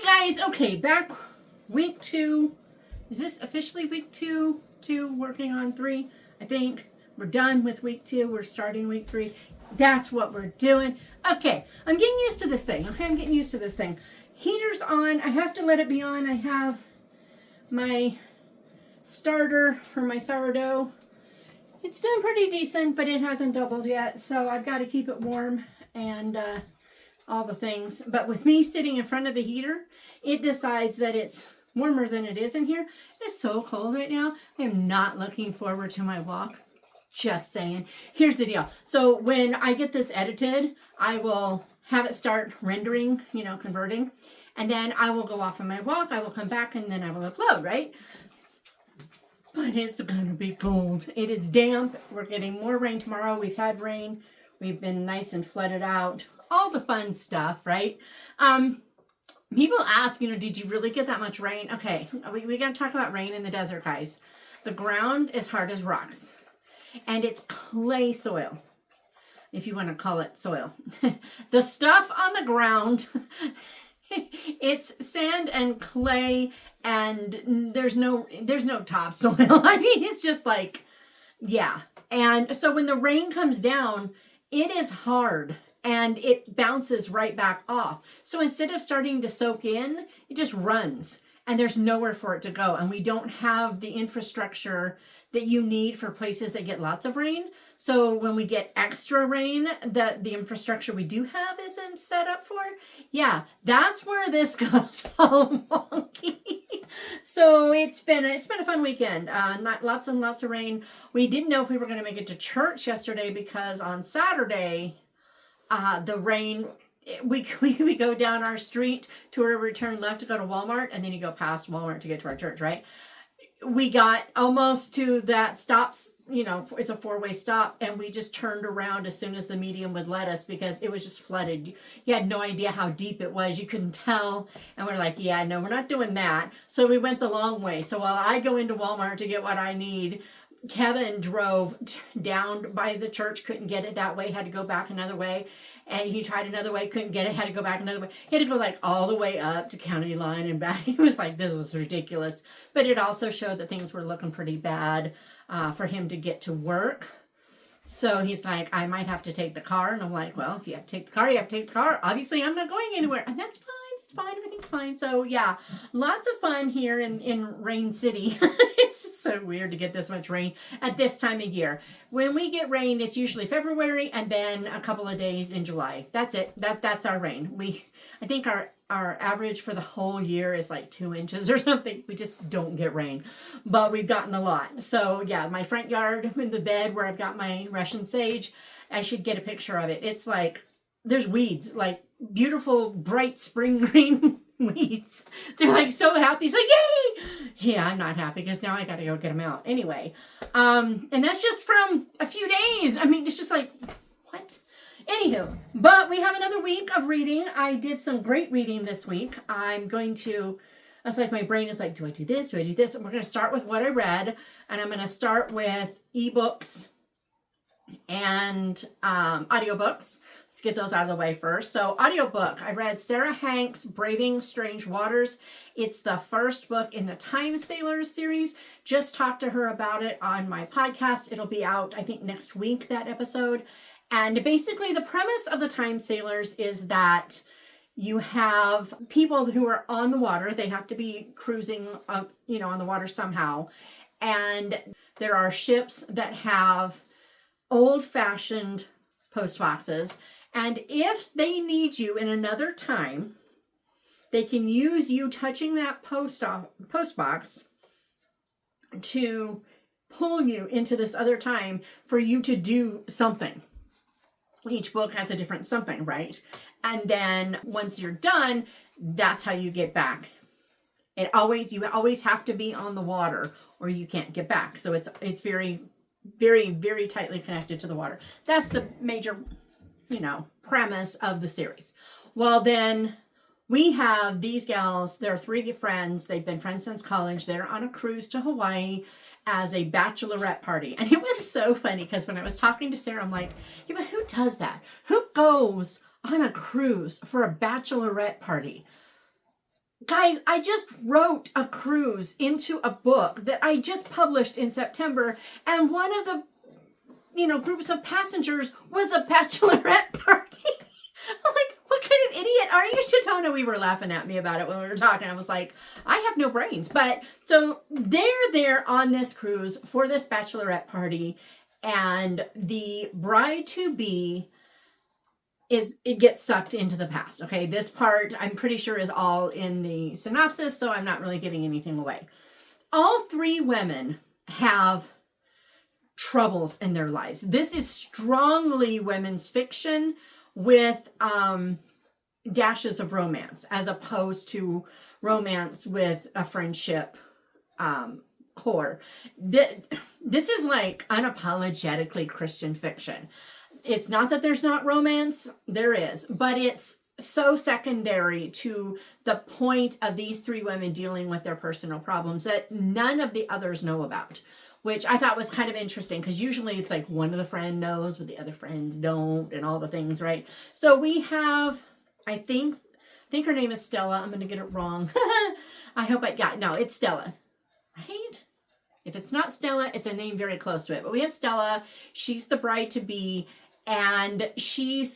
Guys, okay, back week 2. Is this officially week 2 working on 3? I think we're done with week 2. We're starting week 3. That's what we're doing. Okay, I'm getting used to this thing. Okay, I'm getting used to this thing. Heater's on. I have to let it be on. I have my starter for my sourdough. It's doing pretty decent, but it hasn't doubled yet, so I've got to keep it warm and all the things. But with me sitting in front of the heater, it decides that it's warmer than it is in here. It's so cold right now. I am not looking forward to my walk. Just saying. Here's the deal. So when I get this edited, I will have it start rendering, converting. And then I will go off on my walk. I will come back and then I will upload, right? But it's going to be cold. It is damp. We're getting more rain tomorrow. We've had rain. We've been nice and flooded out. All the fun stuff, right? People ask, did you really get that much rain? Okay, we got to talk about rain in the desert, guys. The ground is hard as rocks. And it's clay soil, if you want to call it soil. The stuff on the ground, it's sand and clay, and there's no topsoil. I mean, it's just like, yeah. And so when the rain comes down, it is hard and it bounces right back off. So instead of starting to soak in, it just runs and there's nowhere for it to go. And we don't have the infrastructure that you need for places that get lots of rain. So when we get extra rain that the infrastructure we do have isn't set up for, yeah, that's where this goes all wonky. So it's been a fun weekend. Not lots and lots of rain. We didn't know if we were going to make it to church yesterday because on Saturday, the rain, we go down our street to where we turn left to go to Walmart, and then you go past Walmart to get to our church, right? We got almost to that stops, it's a 4-way stop, and we just turned around as soon as the medium would let us because it was just flooded. You had no idea how deep it was. You couldn't tell. And we're like, yeah, no, we're not doing that. So we went the long way. So while I go into Walmart to get what I need, Kevin drove down by the church, couldn't get it that way, had to go back another way. And he tried another way, couldn't get it, had to go back another way. He had to go like all the way up to county line and back. He was like, this was ridiculous. But it also showed that things were looking pretty bad for him to get to work. So he's like, I might have to take the car. And I'm like, well, if you have to take the car, you have to take the car. Obviously, I'm not going anywhere. And that's fine. It's fine. Everything's fine. So yeah, lots of fun here in Rain City. It's just so weird to get this much rain at this time of year. When we get rain, it's usually February and then a couple of days in July. That's it. That's our rain. I think our average for the whole year is like 2 inches or something. We just don't get rain, but we've gotten a lot. So yeah, my front yard in the bed where I've got my Russian sage, I should get a picture of it. It's like, there's weeds, like beautiful, bright spring green weeds. They're like so happy. He's like, yay! Yeah, I'm not happy because now I got to go get them out. Anyway, and that's just from a few days. I mean, it's just like, what? Anywho, but we have another week of reading. I did some great reading this week. I was like, my brain is like, do I do this? Do I do this? And we're going to start with what I read. And I'm going to start with ebooks and audiobooks. Let's get those out of the way first. So audiobook, I read Sarah Hanks' Braving Strange Waters. It's the first book in the Time Sailors series. Just talked to her about it on my podcast. It'll be out, I think, next week, that episode. And basically the premise of the Time Sailors is that you have people who are on the water. They have to be cruising up, on the water somehow. And there are ships that have old-fashioned post boxes. And if they need you in another time, they can use you touching that post box to pull you into this other time for you to do something. Each book has a different something, right? And then once you're done, that's how you get back. You always have to be on the water or you can't get back. So it's very, very, very tightly connected to the water. That's the major, premise of the series. Well, then we have these gals. They're 3 friends. They've been friends since college. They're on a cruise to Hawaii as a bachelorette party. And it was so funny because when I was talking to Sarah, I'm like, yeah, but who does that? Who goes on a cruise for a bachelorette party? Guys, I just wrote a cruise into a book that I just published in September, and one of the, groups of passengers was a bachelorette party. I'm like, what kind of idiot are you, Shatona? We were laughing at me about it when we were talking. I was like, I have no brains. But so they're there on this cruise for this bachelorette party, and the bride-to-be it gets sucked into the past. Okay, this part I'm pretty sure is all in the synopsis, so I'm not really giving anything away. All three women have troubles in their lives. This is strongly women's fiction with dashes of romance, as opposed to romance with a friendship core. This is like unapologetically Christian fiction. It's not that there's not romance, there is, but it's so secondary to the point of these three women dealing with their personal problems that none of the others know about, which I thought was kind of interesting, because usually it's like one of the friends knows but the other friends don't, and all the things, right? So we have, I think her name is Stella. I'm going to get it wrong. I hope it's Stella, right? If it's not Stella, it's a name very close to it. But we have Stella. She's the bride-to-be, and she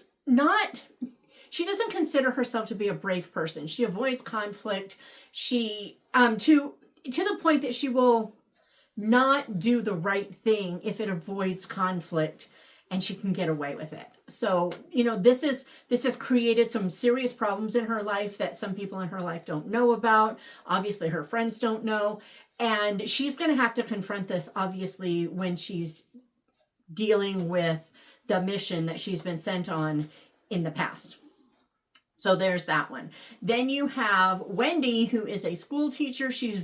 doesn't consider herself to be a brave person. She avoids conflict. She, to the point that she will not do the right thing if it avoids conflict, and she can get away with it. So, this has created some serious problems in her life that some people in her life don't know about. Obviously, her friends don't know. And she's going to have to confront this, obviously, when she's dealing with the mission that she's been sent on in the past. So there's that one. Then you have Wendy, who is a school teacher. She's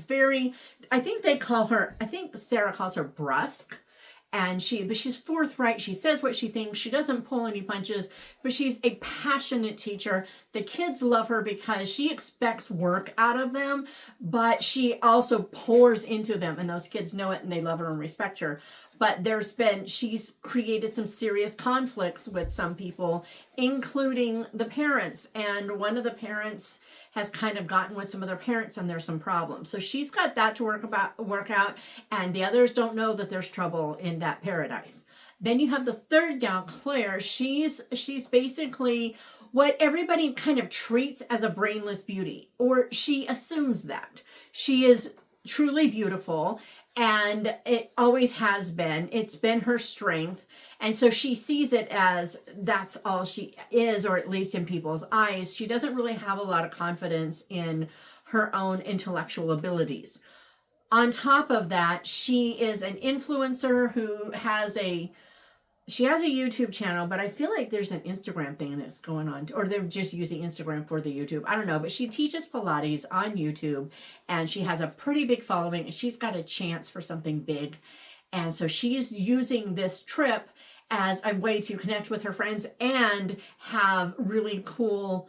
I think Sarah calls her brusque. But she's forthright. She says what she thinks. She doesn't pull any punches, but she's a passionate teacher. The kids love her because she expects work out of them, but she also pours into them, and those kids know it, and they love her and respect her. But she's created some serious conflicts with some people, including the parents. And one of the parents has kind of gotten with some of their parents, and there's some problems. So she's got that to work out, and the others don't know that there's trouble in that paradise. Then you have the third gal, Claire. She's basically what everybody kind of treats as a brainless beauty, or she assumes that. She is truly beautiful, and it always has been. It's been her strength. And so she sees it as that's all she is, or at least in people's eyes. She doesn't really have a lot of confidence in her own intellectual abilities. On top of that, she is an influencer who has a YouTube channel, but I feel like there's an Instagram thing that's going on, or they're just using Instagram for the YouTube. I don't know, but she teaches Pilates on YouTube, and she has a pretty big following, and she's got a chance for something big. And so she's using this trip as a way to connect with her friends and have really cool,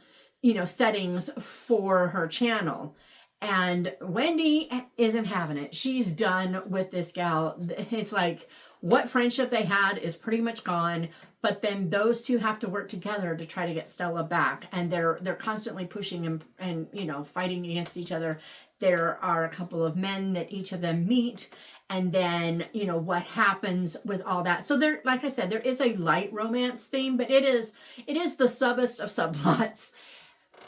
settings for her channel. And Wendy isn't having it. She's done with this gal. It's like what friendship they had is pretty much gone, but then those two have to work together to try to get Stella back, and they're constantly pushing and fighting against each other. There are a couple of men that each of them meet, and then what happens with all that. So there, like I said, there is a light romance theme, but it is the subbest of subplots.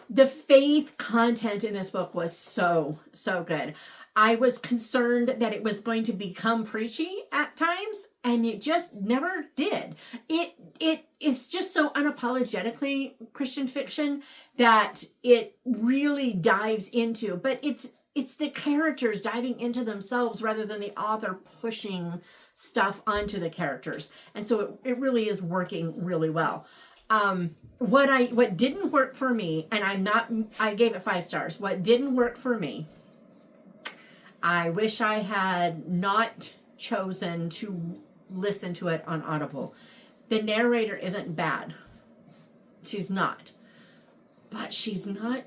The faith content in this book was so good. I was concerned that it was going to become preachy at times, and it just never did. It is just so unapologetically Christian fiction that it really dives into, but it's the characters diving into themselves rather than the author pushing stuff onto the characters. And so it really is working really well. What didn't work for me, and I gave it 5 stars. What didn't work for me, I wish I had not chosen to listen to it on Audible. The narrator isn't bad. She's not. But she's not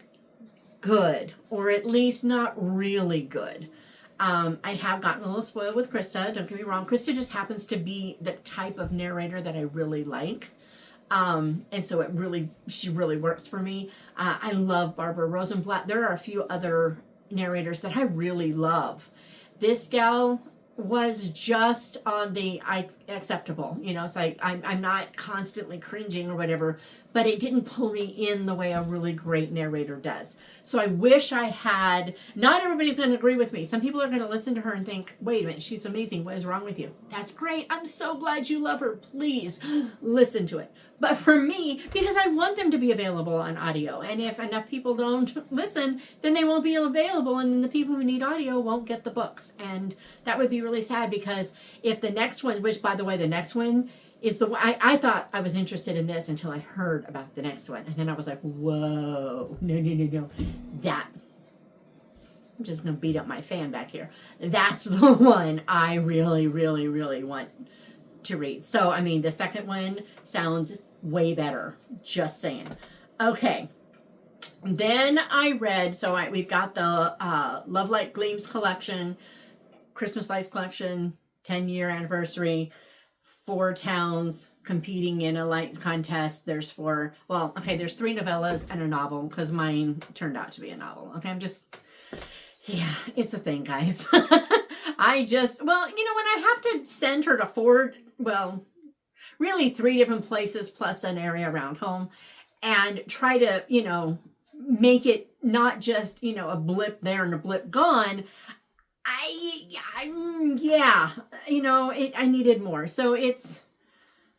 good, or at least not really good. I have gotten a little spoiled with Krista. Don't get me wrong. Krista just happens to be the type of narrator that I really like. And so she really works for me. I love Barbara Rosenblatt. There are a few other narrators that I really love. This gal was just on the acceptable, it's like I'm not constantly cringing or whatever, but it didn't pull me in the way a really great narrator does. So I wish I had. Not everybody's going to agree with me. Some people are going to listen to her and think, wait a minute, she's amazing, what is wrong with you? That's great, I'm so glad you love her, please listen to it. But for me, because I want them to be available on audio, and if enough people don't listen, then they won't be available, and then the people who need audio won't get the books, and that would be really sad. Because if the next one, which by the way, the next one is the one I thought I was interested in this until I heard about the next one, and then I was like, whoa, no, that, I'm just gonna beat up my fan back here, that's the one I really want to read. So I mean, the second one sounds way better, just saying. Okay, then I read, we've got the Lovelight Gleams collection, Christmas Lights collection, 10-year anniversary, 4 towns competing in a light contest. There's 3 novellas and a novel, because mine turned out to be a novel. Okay, it's a thing, guys. when I have to send her to 4, really 3 different places plus an area around home, and try to, make it not just, a blip there and a blip gone. I needed more. So it's,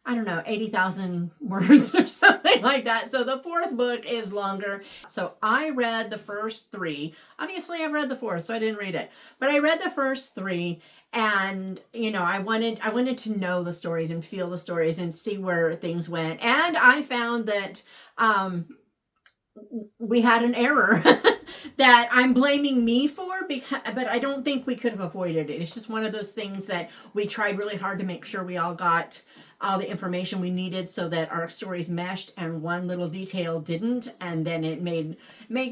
I don't know, 80,000 words or something like that. So the 4th book is longer. So I read the first 3. Obviously I've read the 4th, so I didn't read it, but I read the first 3, and I wanted to know the stories and feel the stories and see where things went. And I found that we had an error that I'm blaming me for, but I don't think we could have avoided it. It's just one of those things that we tried really hard to make sure we all got all the information we needed so that our stories meshed, and one little detail didn't, and then it made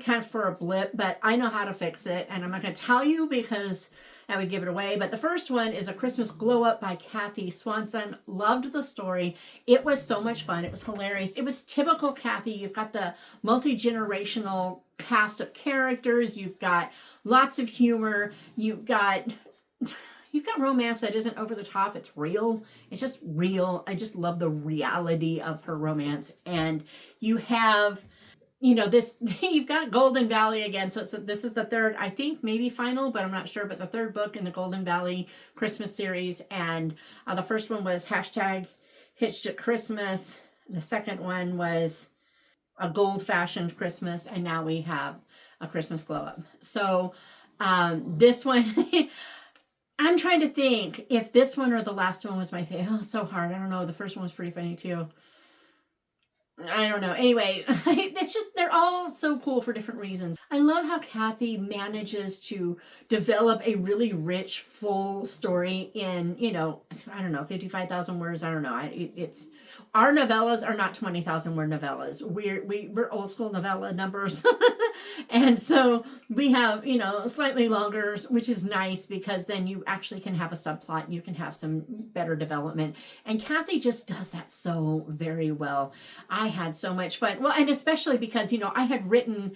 kind of for a blip. But I know how to fix it, and I'm not going to tell you because that would give it away. But the first one is A Christmas Glow Up by Cathe Swanson. Loved the story. It was so much fun. It was hilarious. It was typical Cathe. You've got the multi-generational cast of characters. You've got lots of humor. You've got romance that isn't over the top. It's real. It's just real. I just love the reality of her romance. And you have, you've got Golden Valley again. So this is the 3rd, I think maybe final, but I'm not sure, but the 3rd book in the Golden Valley Christmas series. And the first one was #Hitched at Christmas. The second one was A Gold Fashioned Christmas. And now we have A Christmas Glow Up. So this one, I'm trying to think if this one or the last one was my favorite. Oh, so hard. I don't know. The first one was pretty funny too. I don't know. Anyway, it's just, they're all so cool for different reasons. I love how Cathe manages to develop a really rich, full story in, I don't know, 55,000 words. I don't know. Our novellas are not 20,000 word novellas. We're old school novella numbers. And so we have, slightly longer, which is nice because then you actually can have a subplot and you can have some better development. And Cathe just does that so very well. I had so much fun. Well, and especially because, I had written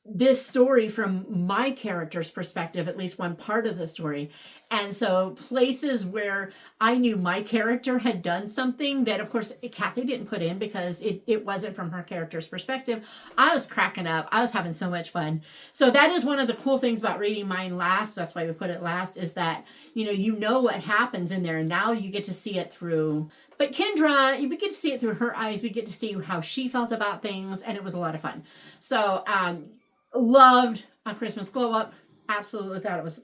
this story from my character's perspective, at least one part of the story. And so places where I knew my character had done something that, of course, Cathe didn't put in because it wasn't from her character's perspective, I was cracking up. I was having so much fun. So that is one of the cool things about reading mine last. That's why we put it last, is that, you know what happens in there. And now you get to see it through. But Kendra, we get to see it through her eyes. We get to see how she felt about things. And it was a lot of fun. So, loved A Christmas Glow Up. Absolutely thought it was,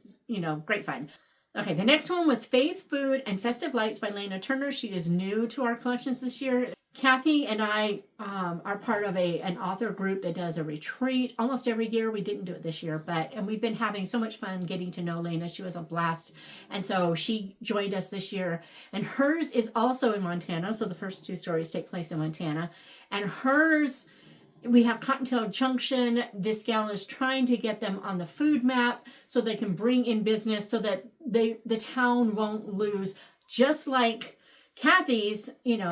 great fun. Okay, the next one was Faith, Food, and Festive Lights by Laina Turner. She is new to our collections this year. Cathe and I are part of an author group that does a retreat almost every year. We didn't do it this year, and we've been having so much fun getting to know Laina. She was a blast. And so she joined us this year. And hers is also in Montana. So the first 2 stories take place in Montana. And hers, we have Cottontail Junction. This gal is trying to get them on the food map so they can bring in business so that the town won't lose, just like Cathe's,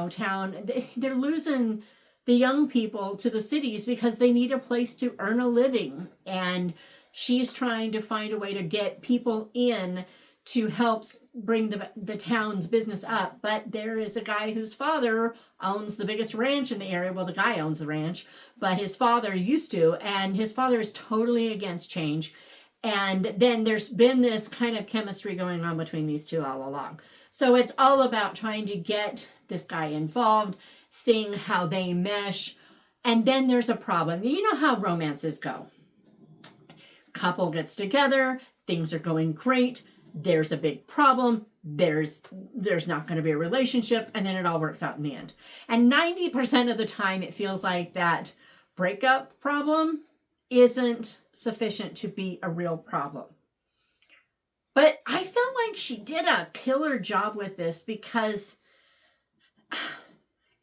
town, they're losing the young people to the cities because they need a place to earn a living. And she's trying to find a way to get people in to help bring the town's business up. But there is a guy whose father owns the biggest ranch in the area. Well, the guy owns the ranch, but his father used to, and his father is totally against change. And then there's been this kind of chemistry going on between these two all along. So it's all about trying to get this guy involved, seeing how they mesh. And then there's a problem. You know how romances go. Couple gets together, things are going great. There's a big problem. There's not going to be a relationship, and then it all works out in the end. And 90% of the time, it feels like that breakup problem isn't sufficient to be a real problem. But I felt like she did a killer job with this because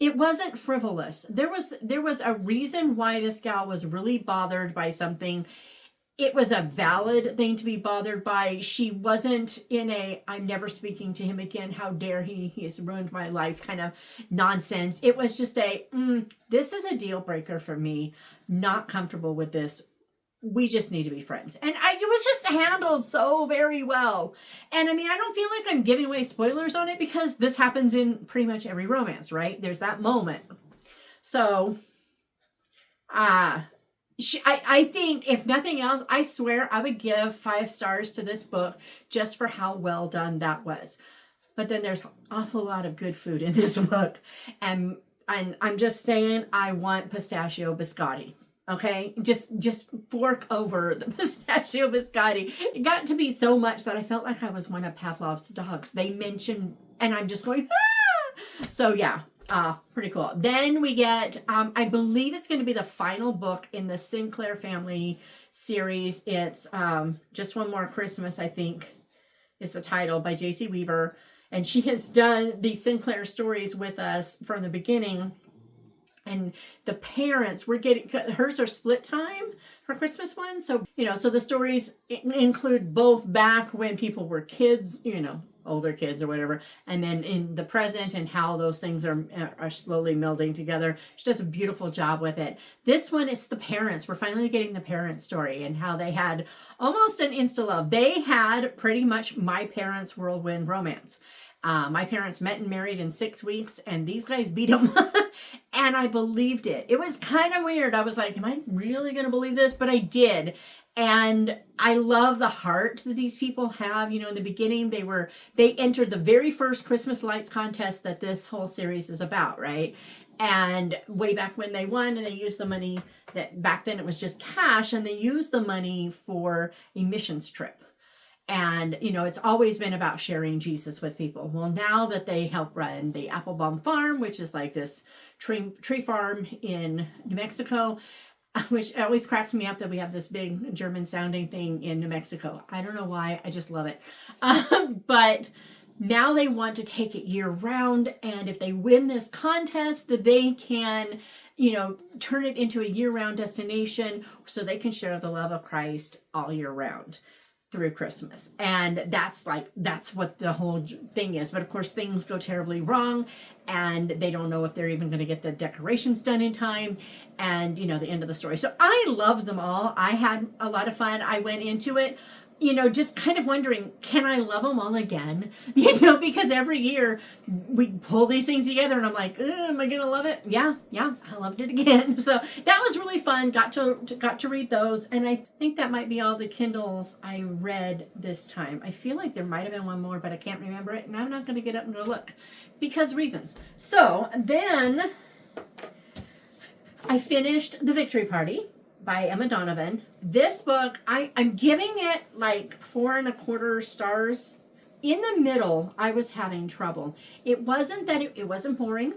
it wasn't frivolous. There was a reason why this gal was really bothered by something. It was a valid thing to be bothered by. She wasn't in a, I'm never speaking to him again, how dare he's ruined my life kind of nonsense. It was just this is a deal breaker for me. Not comfortable with this. We just need to be friends. And it was just handled so very well. And I mean, I don't feel like I'm giving away spoilers on it because this happens in pretty much every romance, right? There's that moment. So, I think, if nothing else, I swear I would give 5 stars to this book just for how well done that was. But then there's an awful lot of good food in this book. And I'm just saying, I want pistachio biscotti. Okay? Just fork over the pistachio biscotti. It got to be so much that I felt like I was one of Pavlov's dogs. They mentioned, and I'm just going, ah! So yeah. Pretty cool. Then we get, I believe it's going to be the final book in the Sinclair family series. It's Just One More Christmas, I think, is the title, by Jaycee Weaver. And she has done these Sinclair stories with us from the beginning. And the parents, we're getting, hers are split time, her Christmas one. So, so the stories include both back when people were kids, older kids or whatever, and then in the present and how those things are slowly melding together. She does a beautiful job with it. This one is the parents. We're finally getting the parents' story and how they had almost an insta-love. They had pretty much my parents' whirlwind romance. My parents met and married in 6 weeks, and these guys beat them. And I believed it. It was kind of weird. I was like, am I really going to believe this? But I did. And I love the heart that these people have. In the beginning, they entered the very first Christmas lights contest that this whole series is about, right? And way back when they won, and they used the money that back then it was just cash, and they used the money for a missions trip. And, it's always been about sharing Jesus with people. Well, now that they help run the Applebaum Farm, which is like this tree farm in New Mexico, which always cracks me up that we have this big German sounding thing in New Mexico. I don't know why. I just love it. But now they want to take it year round. And if they win this contest, they can, turn it into a year round destination so they can share the love of Christ all year round through Christmas. And that's what the whole thing is. But of course, things go terribly wrong, and they don't know if they're even going to get the decorations done in time, and the end of the story. So I loved them all. I had a lot of fun. I went into it just kind of wondering, can I love them all again? Because every year we pull these things together and I'm like, am I going to love it? Yeah, I loved it again. So that was really fun. Got to read those. And I think that might be all the Kindles I read this time. I feel like there might have been one more, but I can't remember it. And I'm not going to get up and go look because reasons. So then I finished The Victory Party by Emma Donovan. This book, I'm giving it like 4.25 stars. In the middle, I was having trouble. It wasn't that it wasn't boring.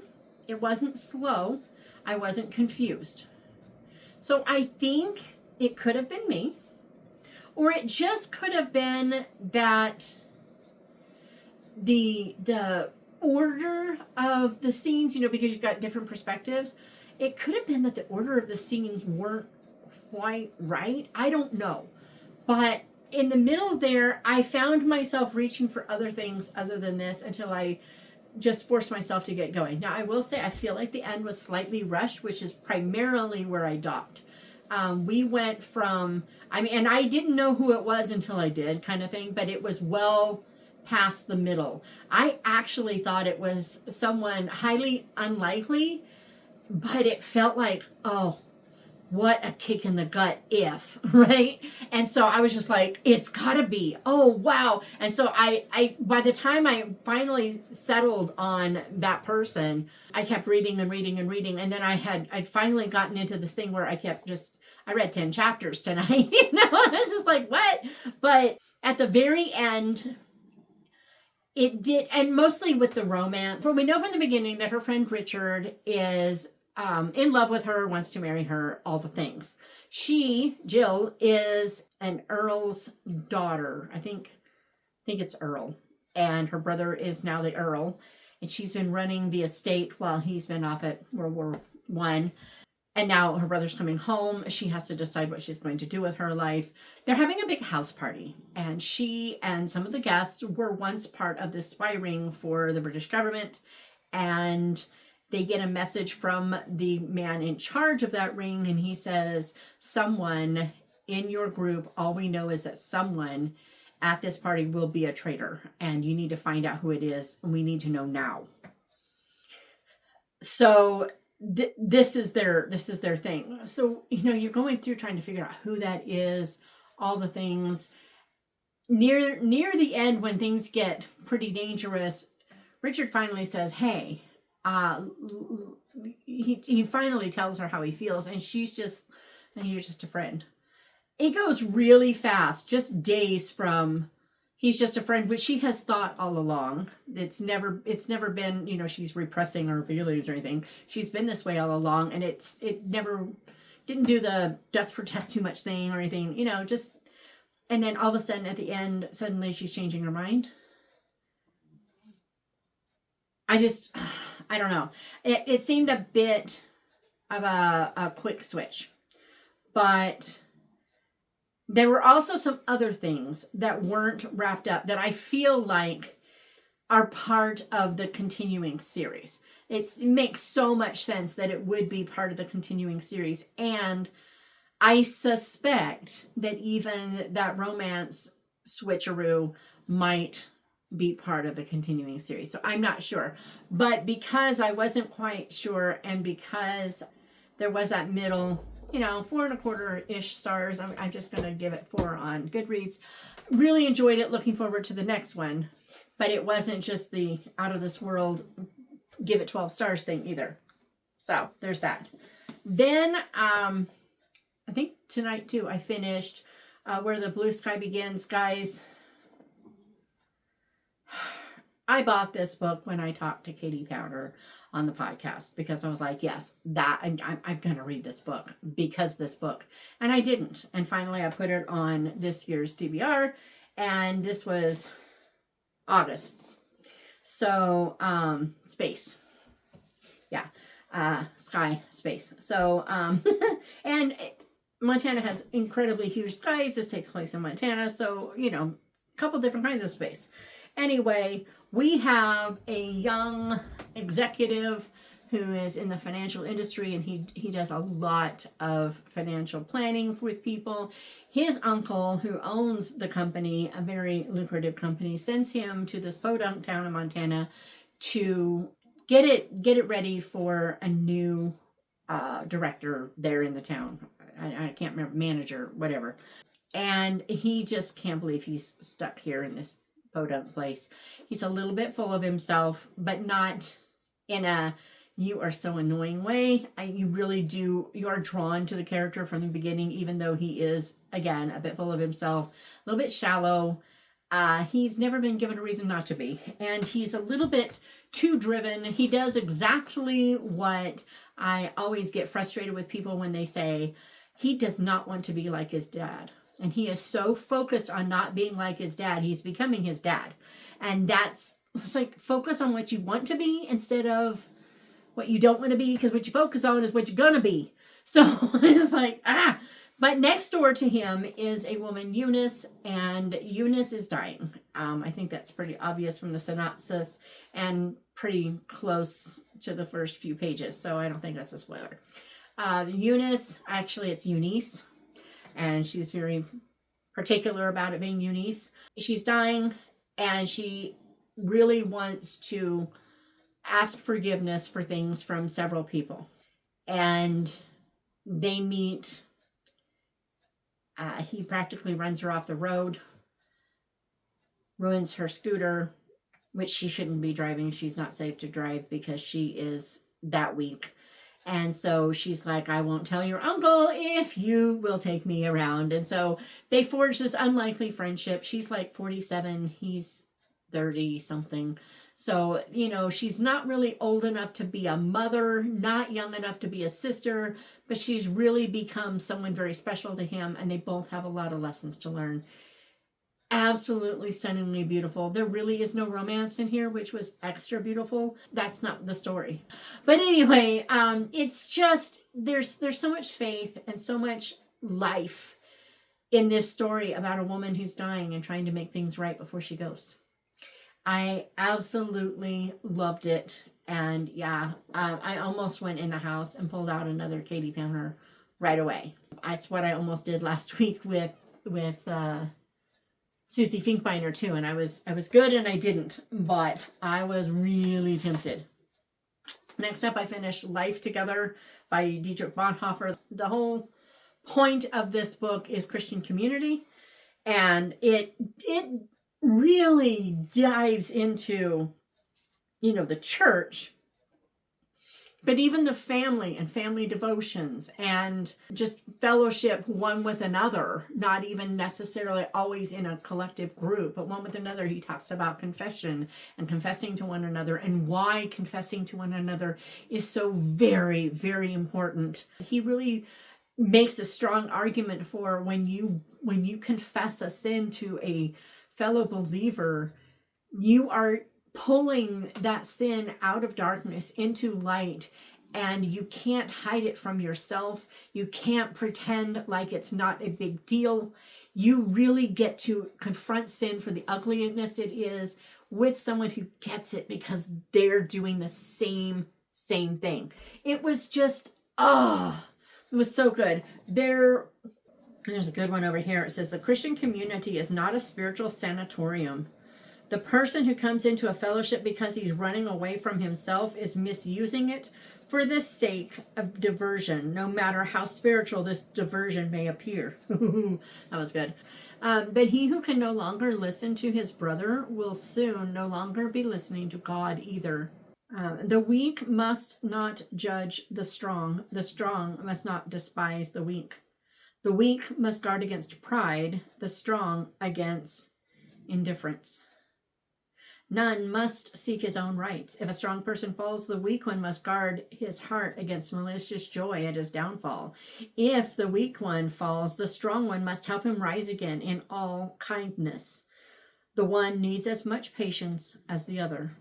It wasn't slow. I wasn't confused. So I think it could have been me, or it just could have been that the order of the scenes, because you've got different perspectives. It could have been that the order of the scenes weren't quite right. I don't know. But in the middle there, I found myself reaching for other things other than this until I just force myself to get going. Now, I will say I feel like the end was slightly rushed, which is primarily where I docked. We went from, and I didn't know who it was until I did, kind of thing, but it was well past the middle. I actually thought it was someone highly unlikely, but it felt like, oh, what a kick in the gut if, right? And so I was just like, it's gotta be, oh wow. And so I by the time I finally settled on that person, I kept reading and reading and reading. And then I'd finally gotten into this thing where I read 10 chapters tonight. I was just like, what? But at the very end, it did, and mostly with the romance. For we know from the beginning that her friend Richard is in love with her, wants to marry her, all the things. Jill, is an earl's daughter. I think it's Earl. And her brother is now the earl. And she's been running the estate while he's been off at World War I. And now her brother's coming home. She has to decide what she's going to do with her life. They're having a big house party. And she and some of the guests were once part of the spy ring for the British government. And they get a message from the man in charge of that ring, and he says, someone in your group, all we know is that someone at this party will be a traitor, and you need to find out who it is, and we need to know now. So this is their thing. So, you're going through trying to figure out who that is, all the things. Near the end, when things get pretty dangerous, Richard finally says, hey, he finally tells her how he feels, and she's just, and you're just a friend. It goes really fast, just days from he's just a friend, which she has thought all along. It's never been, she's repressing her feelings or anything. She's been this way all along, and it never didn't do the death protest too much thing or anything, just, and then all of a sudden at the end, suddenly she's changing her mind. I don't know. It seemed a bit of a quick switch. But there were also some other things that weren't wrapped up that I feel like are part of the continuing series. It makes so much sense that it would be part of the continuing series. And I suspect that even that romance switcheroo might be part of the continuing series. So I'm not sure. But because I wasn't quite sure, and because there was that middle, 4.25-ish stars, I'm just going to give it 4 on Goodreads. Really enjoyed it. Looking forward to the next one. But it wasn't just the out of this world, give it 12 stars thing either. So there's that. Then I think tonight too, I finished Where the Blue Sky Begins. Guys, I bought this book when I talked to Katie Powder on the podcast because I was like, yes, I'm going to read this book because this book. And I didn't. And finally, I put it on this year's TBR. And this was August's. So, space. Yeah. Sky, space. So, and Montana has incredibly huge skies. This takes place in Montana. So, a couple different kinds of space. Anyway, we have a young executive who is in the financial industry, and he does a lot of financial planning with people. His uncle, who owns the company, a very lucrative company, sends him to this podunk town in Montana to get it ready for a new director there in the town. I can't remember, manager, whatever. And he just can't believe he's stuck here in this podunk place. He's a little bit full of himself, but not in a you are so annoying way. You are drawn to the character from the beginning, even though he is, again, a bit full of himself, a little bit shallow. He's never been given a reason not to be, and he's a little bit too driven. He does exactly what I always get frustrated with people when they say he does not want to be like his dad. And he is so focused on not being like his dad, he's becoming his dad. And it's like, focus on what you want to be instead of what you don't want to be, because what you focus on is what you're going to be. So it's like, But next door to him is a woman, Eunice, and Eunice is dying. I think that's pretty obvious from the synopsis and pretty close to the first few pages, so I don't think that's a spoiler. Eunice, actually it's Eunice, and she's very particular about it being Eunice. She's dying, and she really wants to ask forgiveness for things from several people. And they meet. He practically runs her off the road, ruins her scooter, which she shouldn't be driving. She's not safe to drive because she is that weak. And so she's like, I won't tell your uncle if you will take me around. And so they forge this unlikely friendship. She's like 47. He's 30 something. So, you know, she's not really old enough to be a mother, not young enough to be a sister, but she's really become someone very special to him, and they both have a lot of lessons to learn. Absolutely stunningly beautiful. There really is no romance in here, which was extra beautiful. That's not the story. But anyway, it's just, there's so much faith and so much life in this story about a woman who's dying and trying to make things right before she goes. I absolutely loved it. And yeah, I almost went in the house and pulled out another Katie Penner right away. That's what I almost did last week with Susie Finkbeiner too. And I was good and I didn't, but I was really tempted. Next up, I finished Life Together by Dietrich Bonhoeffer. The whole point of this book is Christian community. And it really dives into, you know, the church, but even the family and family devotions and just fellowship one with another, not even necessarily always in a collective group, but one with another. He talks about confession and confessing to one another and why confessing to one another is so very, very important. He really makes a strong argument for when you confess a sin to a fellow believer, you are pulling that sin out of darkness into light, and you can't hide it from yourself. You can't pretend like it's not a big deal. You really get to confront sin for the ugliness it is with someone who gets it because they're doing the same thing. It was just, it was so good. There's a good one over here. It says, the Christian community is not a spiritual sanatorium. The person who comes into a fellowship because he's running away from himself is misusing it for the sake of diversion, no matter how spiritual this diversion may appear. That was good. But he who can no longer listen to his brother will soon no longer be listening to God either. The weak must not judge the strong. The strong must not despise the weak. The weak must guard against pride, the strong against indifference. None must seek his own rights. If a strong person falls, the weak one must guard his heart against malicious joy at his downfall. If the weak one falls, the strong one must help him rise again in all kindness. The one needs as much patience as the other.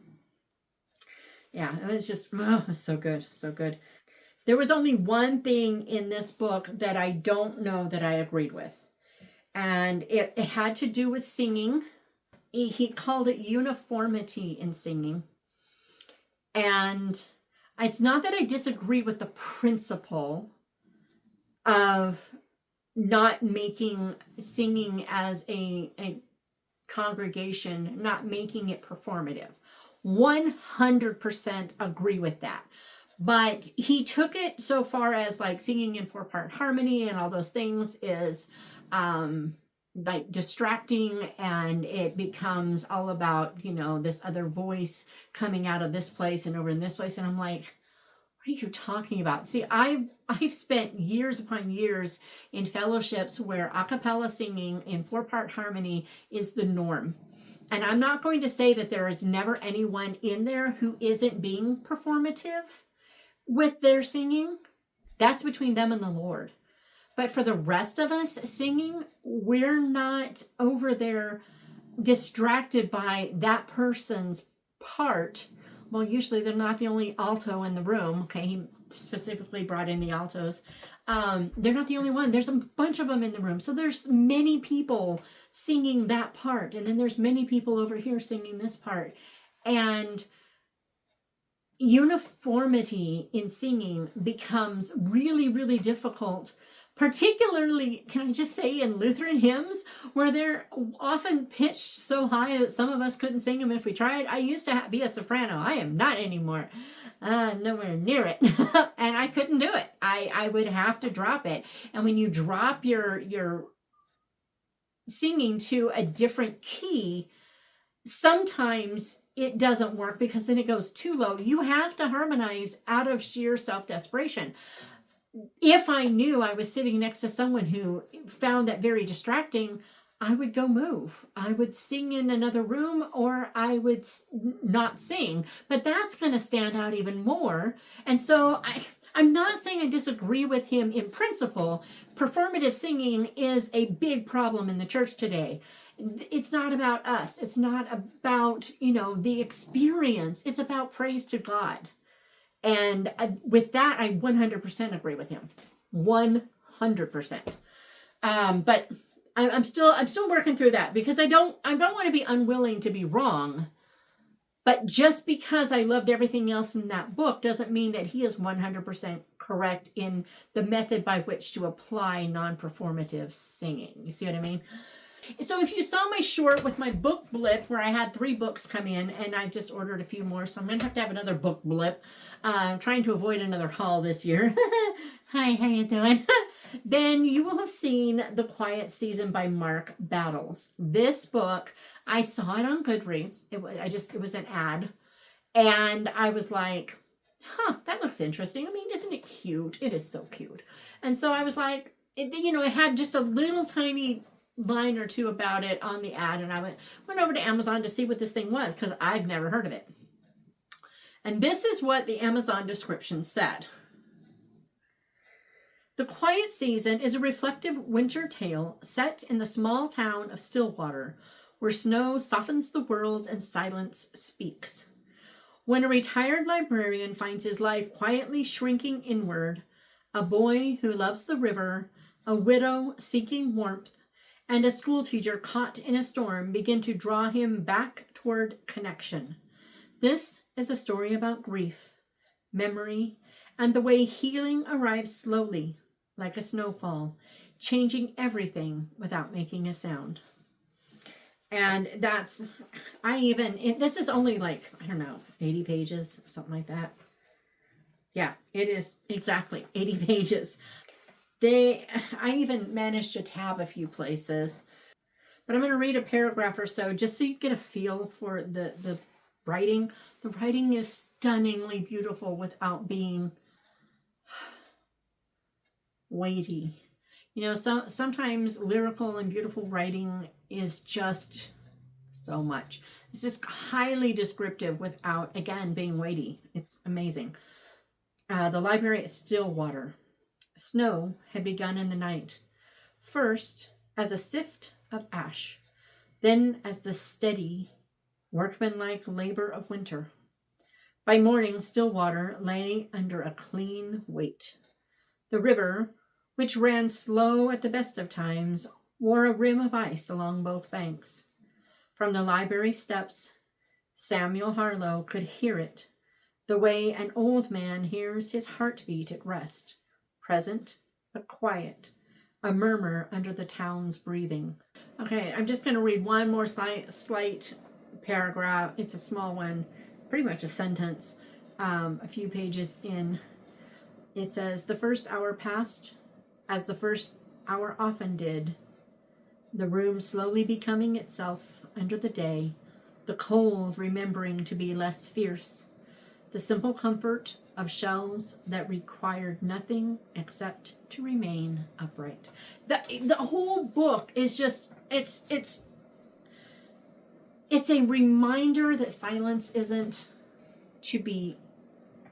Yeah, it was just, so good, so good. There was only one thing in this book that I don't know that I agreed with. And it had to do with singing. He called it uniformity in singing. And it's not that I disagree with the principle of not making singing as a congregation, not making it performative. 100% agree with that. But he took it so far as like singing in 4-part harmony and all those things is like distracting, and it becomes all about, you know, this other voice coming out of this place and over in this place. And I'm like, what are you talking about? See, I've spent years upon years in fellowships where a cappella singing in 4-part harmony is the norm. And I'm not going to say that there is never anyone in there who isn't being performative with their singing. That's between them and the Lord. But for the rest of us singing, we're not over there distracted by that person's part. Well, usually they're not the only alto in the room. Okay, he specifically brought in the altos. They're not the only one. There's a bunch of them in the room. So there's many people singing that part. And then there's many people over here singing this part. And uniformity in singing becomes really, really difficult, particularly, can I just say, in Lutheran hymns, where they're often pitched so high that some of us couldn't sing them if we tried. I used to be a soprano. I am not anymore. Nowhere near it. And I couldn't do it. I would have to drop it. And when you drop your singing to a different key, sometimes it doesn't work because then it goes too low. You have to harmonize out of sheer self-desperation. If I knew I was sitting next to someone who found that very distracting, I would go move. I would sing in another room, or I would not sing. But that's going to stand out even more. And so I'm not saying I disagree with him in principle. Performative singing is a big problem in the church today. It's not about us. It's not about, the experience. It's about praise to God. And with that, I 100% agree with him. 100%. But I'm still working through that, because I don't want to be unwilling to be wrong. But just because I loved everything else in that book doesn't mean that he is 100% correct in the method by which to apply non-performative singing. You see what I mean? So if you saw my short with my book blip, where I had 3 books come in, and I just ordered a few more, so I'm going to have another book blip. I'm trying to avoid another haul this year. Hi, how you doing? Then you will have seen The Quiet Season by Mark Battles. This book, I saw it on Goodreads. It was an ad. And I was like, that looks interesting. I mean, isn't it cute? It is so cute. And so I was like, it had just a little tiny line or two about it on the ad, and I went over to Amazon to see what this thing was, because I've never heard of it. And this is what the Amazon description said. The Quiet Season is a reflective winter tale set in the small town of Stillwater, where snow softens the world and silence speaks. When a retired librarian finds his life quietly shrinking inward, a boy who loves the river, a widow seeking warmth, and a schoolteacher caught in a storm begin to draw him back toward connection. This is a story about grief, memory, and the way healing arrives slowly, like a snowfall, changing everything without making a sound. And this is only 80 pages, something like that. Yeah, it is exactly 80 pages. I even managed to tab a few places, but I'm going to read a paragraph or so just so you get a feel for the writing. The writing is stunningly beautiful without being weighty. Sometimes lyrical and beautiful writing is just so much. This is highly descriptive without, again, being weighty. It's amazing. The library at Stillwater. Snow had begun in the night, first as a sift of ash, then as the steady, workmanlike labor of winter. By morning, Stillwater lay under a clean weight. The river, which ran slow at the best of times, wore a rim of ice along both banks. From the library steps, Samuel Harlow could hear it, the way an old man hears his heartbeat at rest. Present, but quiet, a murmur under the town's breathing. Okay, I'm just going to read one more slight paragraph. It's a small one, pretty much a sentence, a few pages in. It says, the first hour passed, as the first hour often did, the room slowly becoming itself under the day, the cold remembering to be less fierce, the simple comfort of shelves that required nothing except to remain upright. The whole book is just, it's a reminder that silence isn't to be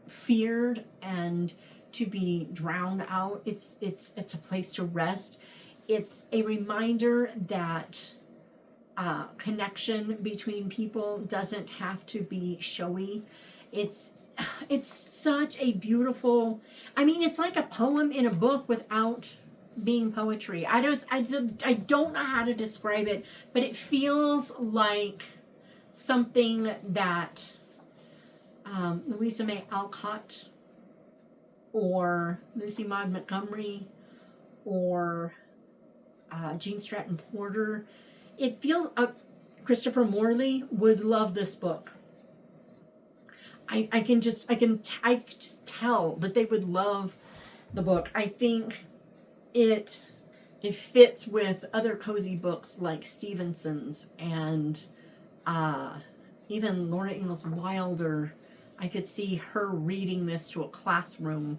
feared and to be drowned out. It's a place to rest. It's a reminder that connection between people doesn't have to be showy. It's it's such a beautiful, I mean, it's like a poem in a book without being poetry. I don't know how to describe it, but it feels like something that Louisa May Alcott or Lucy Maud Montgomery or Jean Stratton Porter. It feels Christopher Morley would love this book. I can just tell that they would love the book. I think it fits with other cozy books like Stevenson's and even Laura Ingalls Wilder. I could see her reading this to a classroom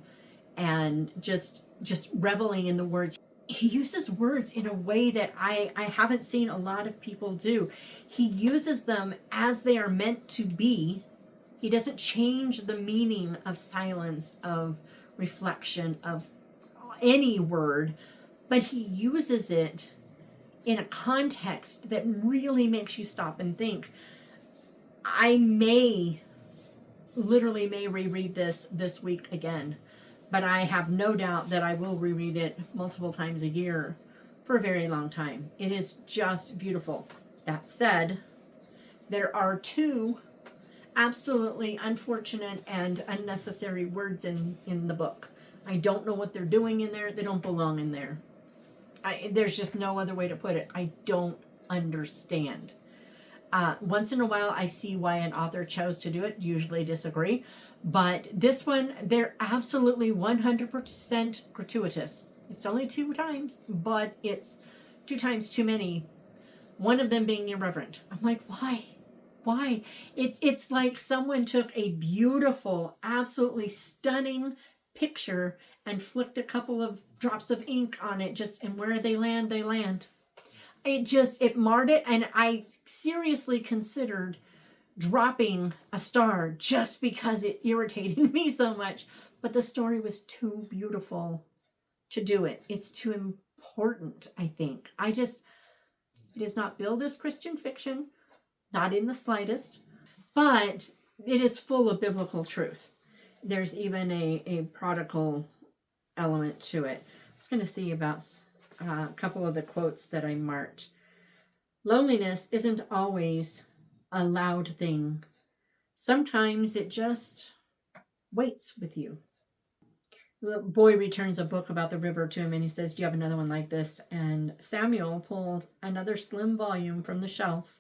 and just reveling in the words. He uses words in a way that I haven't seen a lot of people do. He uses them as they are meant to be. He doesn't change the meaning of silence, of reflection, of any word, but he uses it in a context that really makes you stop and think. I literally may reread this week again, but I have no doubt that I will reread it multiple times a year for a very long time. It is just beautiful. That said, there are two absolutely unfortunate and unnecessary words in the book. I don't know what they're doing in there. They don't belong in there. There's just no other way to put it. I don't understand. Once in a while, I see why an author chose to do it. Usually disagree. But this one, they're absolutely 100% gratuitous. It's only 2 times, but it's 2 times too many. One of them being irreverent. I'm like, why? Why? It's like someone took a beautiful, absolutely stunning picture and flicked a couple of drops of ink on it, and where they land, they land. It marred it, and I seriously considered dropping a star just because it irritated me so much. But the story was too beautiful to do it. It's too important, I think. It is not billed as Christian fiction. Not in the slightest, but it is full of biblical truth. There's even a prodigal element to it. I was going to see about a couple of the quotes that I marked. Loneliness isn't always a loud thing. Sometimes it just waits with you. The boy returns a book about the river to him and he says, "Do you have another one like this?" And Samuel pulled another slim volume from the shelf.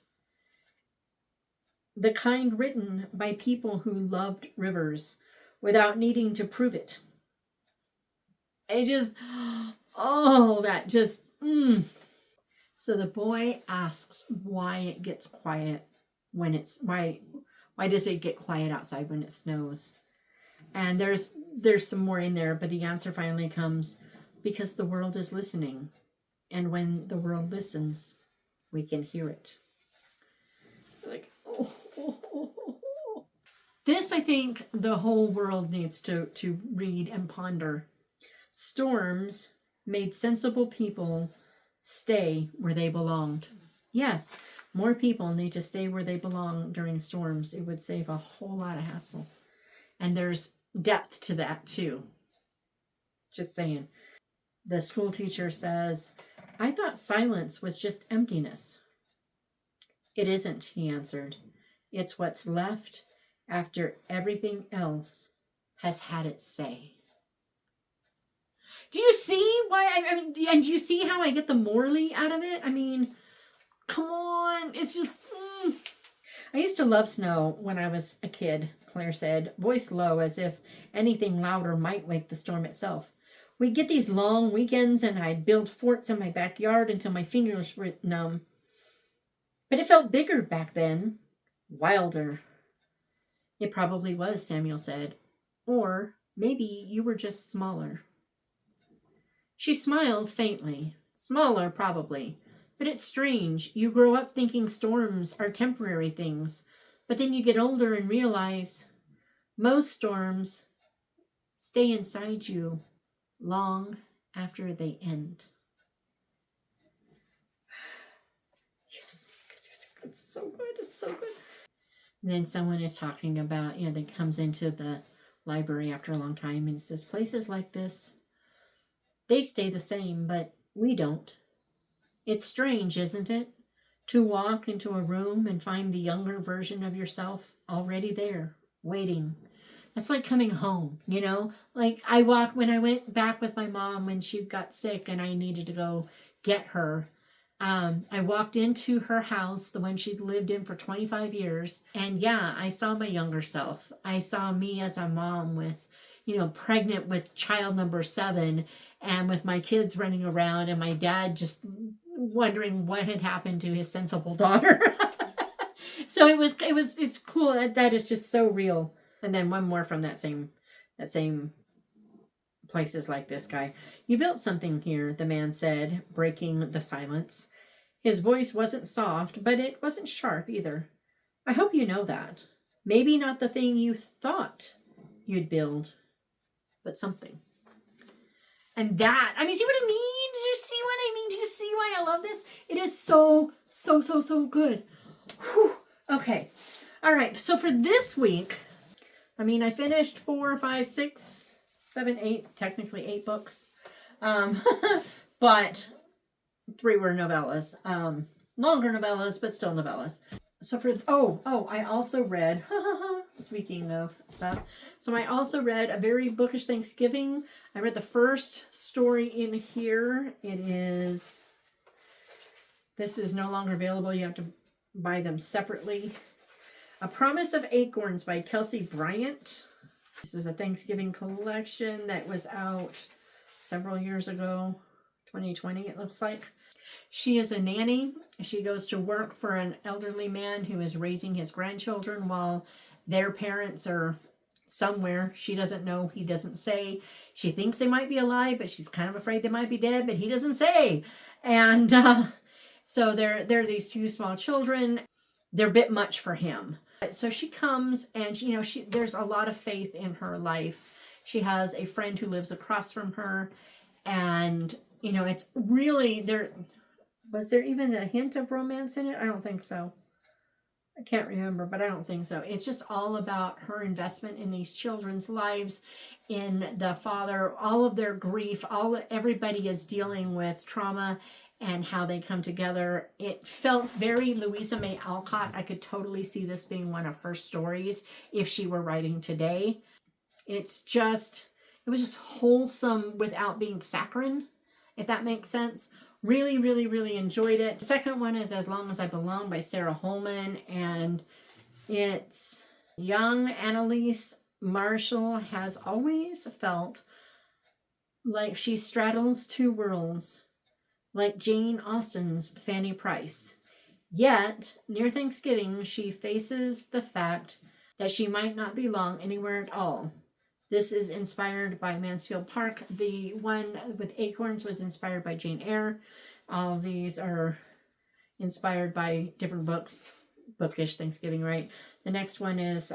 The kind written by people who loved rivers without needing to prove it. So the boy asks why it gets quiet when why does it get quiet outside when it snows? And there's some more in there, but the answer finally comes, because the world is listening. And when the world listens, we can hear it. Like, This, I think, the whole world needs to read and ponder. Storms made sensible people stay where they belonged. Yes, more people need to stay where they belong during storms. It would save a whole lot of hassle. And there's depth to that, too. Just saying. The school teacher says, "I thought silence was just emptiness." "It isn't," he answered. "It's what's left after everything else has had its say." Do you see why? And do you see how I get the Morley out of it? I mean, come on. It's just... I used to love snow when I was a kid, Claire said, voice low as if anything louder might wake the storm itself. We'd get these long weekends and I'd build forts in my backyard until my fingers were numb. But it felt bigger back then. Wilder. It probably was, Samuel said. Or maybe you were just smaller. She smiled faintly. Smaller, probably. But it's strange. You grow up thinking storms are temporary things, but then you get older and realize most storms stay inside you long after they end. Yes, it's so good. It's so good. And then someone is talking about, that comes into the library after a long time and says, places like this, they stay the same, but we don't. It's strange, isn't it? To walk into a room and find the younger version of yourself already there, waiting. That's like coming home, Like when I went back with my mom when she got sick and I needed to go get her. I walked into her house, the one she'd lived in for 25 years. And yeah, I saw my younger self. I saw me as a mom with, pregnant with child number 7 and with my kids running around and my dad just wondering what had happened to his sensible daughter. So it's cool. That is just so real. And then one more from that same places like this guy. You built something here, the man said, breaking the silence. His voice wasn't soft, but it wasn't sharp either. I hope you know that. Maybe not the thing you thought you'd build, but something. And that, see what I mean? Do you see what I mean? Do you see why I love this? It is so, so, so, so good. Whew. Okay. All right. So for this week, I finished 4, 5, 6, 7, 8, technically 8 books. But 3 were novellas. Longer novellas, but still novellas. So I also read, speaking of stuff, so I also read A Very Bookish Thanksgiving. I read the first story in here. This is no longer available. You have to buy them separately. A Promise of Acorns by Kelsey Bryant. This is a Thanksgiving collection that was out several years ago, 2020 it looks like. She is a nanny. She goes to work for an elderly man who is raising his grandchildren while their parents are somewhere. She doesn't know. He doesn't say. She thinks they might be alive, but she's kind of afraid they might be dead, but he doesn't say. And so they're these 2 small children. They're a bit much for him. So she comes and, there's a lot of faith in her life. She has a friend who lives across from her. And, it's really there. Was there even a hint of romance in it? I don't think so. I can't remember, but I don't think so. It's just all about her investment in these children's lives, in the father, all of their grief, everybody is dealing with trauma and how they come together. It felt very Louisa May Alcott. I could totally see this being one of her stories if she were writing today. It was just wholesome without being saccharine, if that makes sense. Really, really, really enjoyed it. The second one is As Long as I Belong by Sarah Holman, and it's young Annalise Marshall has always felt like she straddles 2 worlds, like Jane Austen's Fanny Price. Yet, near Thanksgiving, she faces the fact that she might not belong anywhere at all. This is inspired by Mansfield Park. The one with Acorns was inspired by Jane Eyre. All of these are inspired by different books. Bookish Thanksgiving, right? The next one is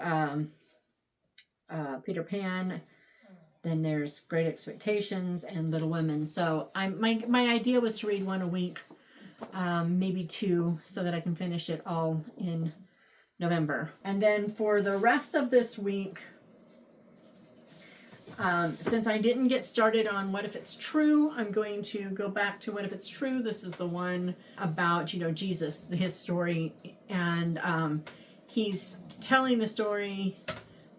Peter Pan. Then there's Great Expectations and Little Women. So my idea was to read 1 a week, maybe 2, so that I can finish it all in November. And then for the rest of this week, since I didn't get started on What If It's True, I'm going to go back to What If It's True. This is the one about, Jesus, his story. And he's telling the story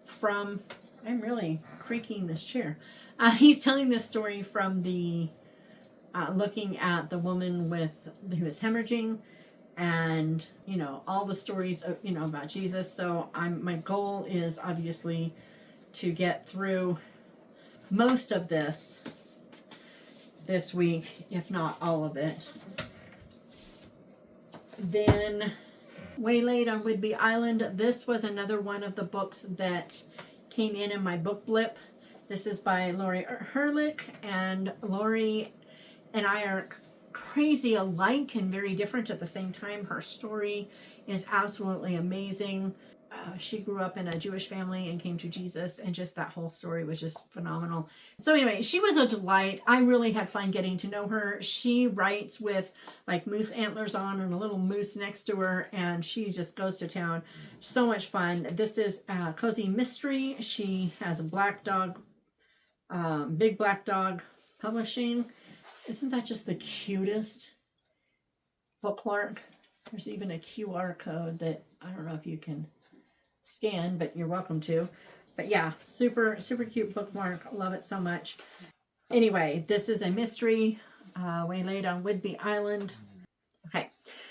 from, I'm really creaking this chair. He's telling this story from the, looking at the woman who is hemorrhaging, and, all the stories, about Jesus. So my goal is obviously to get through most of this week, if not all of it. Then Waylaid on Whidbey Island. This was another one of the books that came in my book blip. This is by Lori Herlick, and Lori and I are crazy alike and very different at the same time. Her story is absolutely amazing. she grew up in a Jewish family and came to Jesus, and just that whole story was just phenomenal. So anyway, she was a delight. I really had fun getting to know her. She writes with like moose antlers on and a little moose next to her, and she just goes to town. So much fun. This is a cozy mystery. She has a black dog, Big Black Dog Publishing. Isn't that just the cutest bookmark? There's even a QR code that I don't know if you can scan, but you're welcome to. But yeah, super, super cute bookmark. Love it so much. Anyway, this is a mystery waylaid on Whidbey Island. Okay.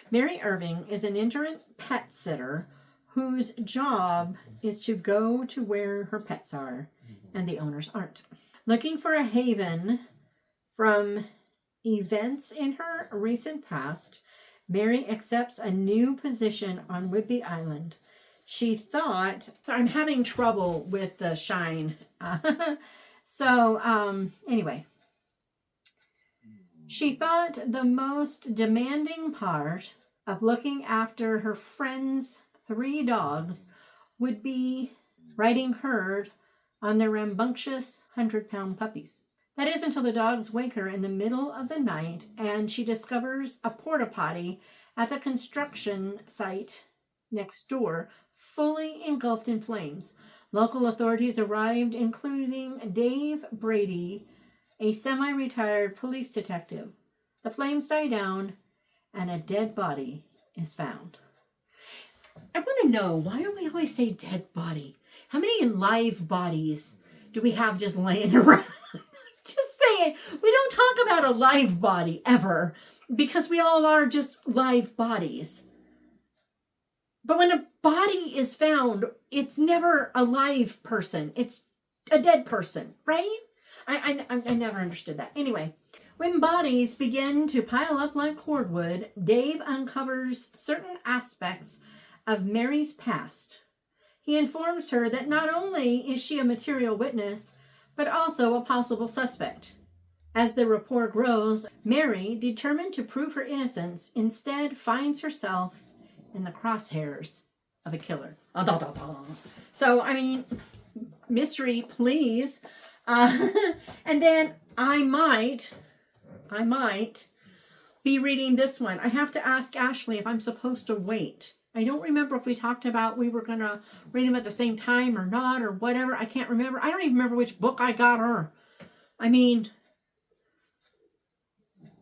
Mary Irving is an itinerant pet sitter whose job is to go to where her pets are and the owners aren't. Looking for a haven from events in her recent past, Mary accepts a new position on Whidbey Island. She thought, so I'm having trouble with the shine. Anyway, she thought the most demanding part of looking after her friend's 3 dogs would be riding herd on their rambunctious 100-pound puppies. That is until the dogs wake her in the middle of the night and she discovers a porta potty at the construction site next door, fully engulfed in flames. Local authorities arrived, including Dave Brady, a semi-retired police detective. The flames die down and a dead body is found. I want to know, why do we always say dead body? How many live bodies do we have just laying around? Just saying, we don't talk about a live body ever because we all are just live bodies. But when a body is found, it's never a live person. It's a dead person, right? I never understood that. Anyway, when bodies begin to pile up like cordwood, Dave uncovers certain aspects of Mary's past. He informs her that not only is she a material witness, but also a possible suspect. As the rapport grows, Mary, determined to prove her innocence, instead finds herself in the crosshairs of a killer. So, I mean, mystery, please. And then I might be reading this one. I have to ask Ashley if I'm supposed to wait. I don't remember if we talked about we were going to read them at the same time or not or whatever. I can't remember. I don't even remember which book I got her. I mean,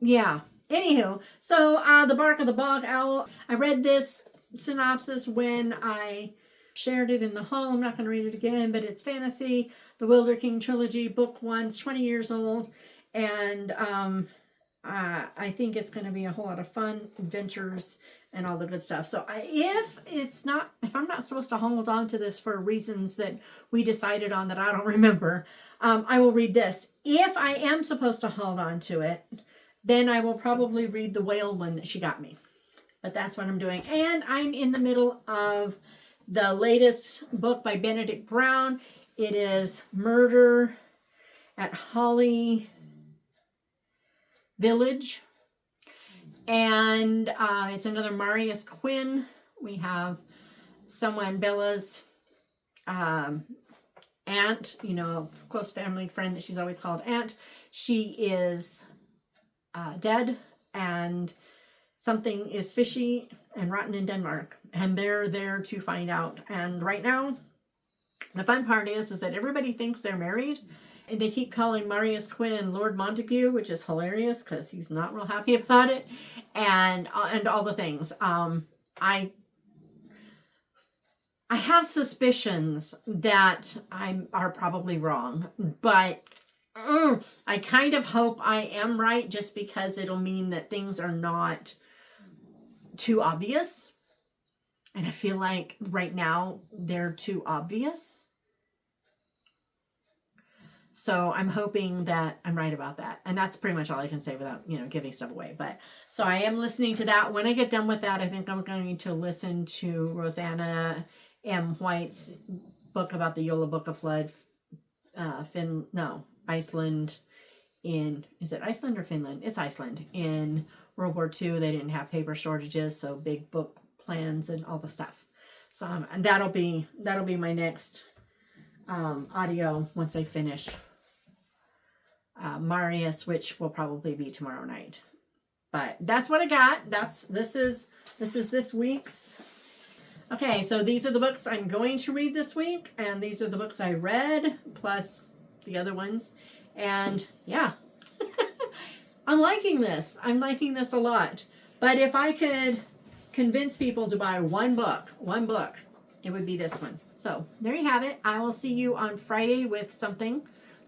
yeah. Anywho, so The Bark of the Bog Owl. I read this synopsis when I shared it in the haul. I'm not going to read it again, but it's fantasy. The Wilder King trilogy, book 1. It's 20 years old. And I think it's going to be a whole lot of fun, adventures, and all the good stuff. So if I'm not supposed to hold on to this for reasons that we decided on that I don't remember, I will read this. If I am supposed to hold on to it, then I will probably read the whale one that she got me. But that's what I'm doing. And I'm in the middle of the latest book by Benedict Brown. It is Murder at Holly Village. And it's another Marius Quinn. We have someone, Bella's aunt, close family friend that she's always called aunt. She is dead, and something is fishy and rotten in Denmark, and they're there to find out. And right now, the fun part is that everybody thinks they're married. And they keep calling Marius Quinn Lord Montague, which is hilarious because he's not real happy about it, and all the things. I have suspicions that are probably wrong, but I kind of hope I am right, just because it'll mean that things are not too obvious. And I feel like right now they're too obvious. So I'm hoping that I'm right about that. And that's pretty much all I can say without, giving stuff away. But so I am listening to that. When I get done with that, I think I'm going to listen to Rosanna M. White's book about the Yola Book of Flood. Iceland is it Iceland or Finland? It's Iceland. In World War II, they didn't have paper shortages, so big book plans and all the stuff. So and that'll be my next audio once I finish Marius, which will probably be tomorrow night. But that's what I got. This is this week's. Okay, so these are the books I'm going to read this week, and these are the books I read, plus the other ones. And yeah, I'm liking this. I'm liking this a lot. But if I could convince people to buy one book, it would be this one. So there you have it. I will see you on Friday with something.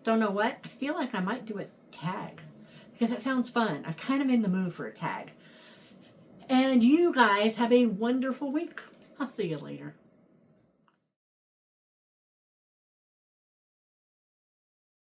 Don't know what. I feel like I might do a tag because it sounds fun. I'm kind of in the mood for a tag. And you guys have a wonderful week. I'll see you later.